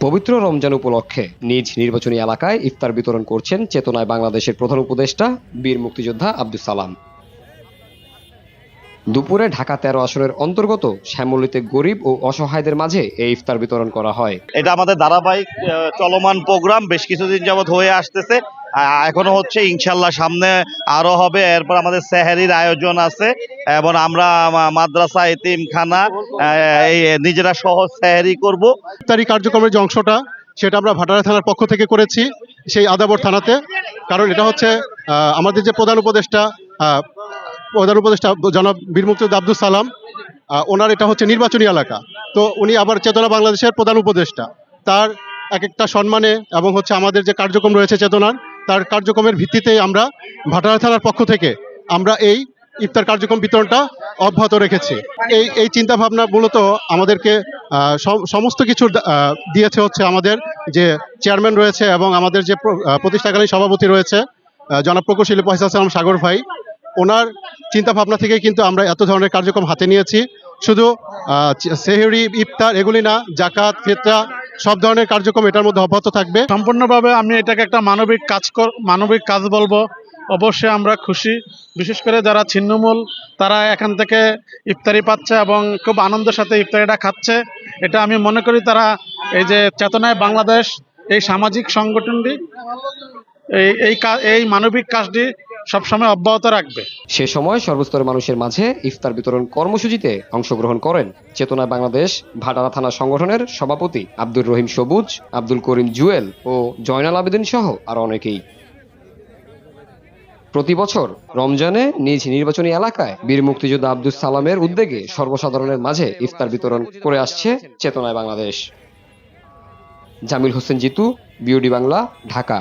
পবিত্র রমজান উপলক্ষে নিজ নির্বাচনী এলাকায় ইফতার বিতরণ করছেন চেতনায় বাংলাদেশের প্রধান উপদেষ্টা বীর মুক্তিযোদ্ধা আব্দুস সালাম। দুপুরে ঢাকা ১৩ আসনের অন্তর্গত শ্যামলীতে গরিব ও অসহায়দের মাঝে এই ইফতার বিতরণ করা হয়। এটা আমাদের ধারাবাহিক চলমান প্রোগ্রাম, বেশ কিছুদিন যাবৎ হয়ে আসতেছে, এখনো হচ্ছে, ইনশাল্লাহ সামনে আরো হবে। এরপর আমাদের সেহরির আয়োজন আছে এবং আমরা মাদ্রাসা এতিমখানা এই নিজেরা সহ সেহরি করব। ইফতারি কার্যক্রমের যে অংশটা সেটা আমরা ভাটারা থানার পক্ষ থেকে করেছি সেই আদাবর থানাতে, কারণ এটা হচ্ছে আমাদের যে প্রধান উপদেষ্টা জনাব বীর মুক্তিযোদ্ধা আব্দুস সালাম, ওনার এটা হচ্ছে নির্বাচনী এলাকা। তো উনি আবার চেতনা বাংলাদেশের প্রধান উপদেষ্টা, তার এক একটা সম্মানে এবং হচ্ছে আমাদের যে কার্যক্রম রয়েছে চেতনার, তার কার্যক্রমের ভিত্তিতে আমরা ভাটারা থানার পক্ষ থেকে আমরা এই ইফতার কার্যক্রম বিতরণটা অব্যাহত রেখেছি। এই চিন্তা ভাবনা মূলত আমাদেরকে সমস্ত কিছু দিয়েছে হচ্ছে আমাদের যে চেয়ারম্যান রয়েছে এবং আমাদের যে প্রতিষ্ঠাকালীন সভাপতি রয়েছে জনাব প্রকৌশলী ফয়সাল সালাম সাগর ভাই, ওনার চিন্তা ভাবনা থেকেই কিন্তু আমরা এত ধরনের কার্যক্রম হাতে নিয়েছি। শুধু সেহরি ইফতার এগুলি না, জাকাত ফিতরা সব ধরনের কার্যক্রম এটার মধ্যে অব্যাহত থাকবে। সম্পূর্ণভাবে আমি এটাকে একটা মানবিক কাজ বলবো। অবশ্যই আমরা খুশি, বিশেষ করে যারা ছিন্নমূল তারা এখান থেকে ইফতারি পাচ্ছে এবং খুব আনন্দের সাথে ইফতারিটা খাচ্ছে। এটা আমি মনে করি তারা এই যে চেতনায় বাংলাদেশ এই সামাজিক সংগঠনটি এই মানবিক কাজটি সবসময় অব্যাহত রাখবে। সে সময় সর্বস্তরের মানুষের মাঝে ইফতার বিতরণ কর্মসূচিতে অংশগ্রহণ করেন চেতনায় বাংলাদেশ ভাটারা থানা সংগঠনের সভাপতি আব্দুর রহিম সবুজ, আব্দুল করিম জুয়েল ও জয়নাল আবেদিন সহ আরো অনেকেই। প্রতি বছর রমজানে নিজ নির্বাচনী এলাকায় বীর মুক্তিযোদ্ধা আব্দুস সালামের উদ্যোগে সর্বসাধারণের মাঝে ইফতার বিতরণ করে আসছে চেতনায় বাংলাদেশ। জামিল হোসেন জিতু, বিওডি বাংলা, ঢাকা।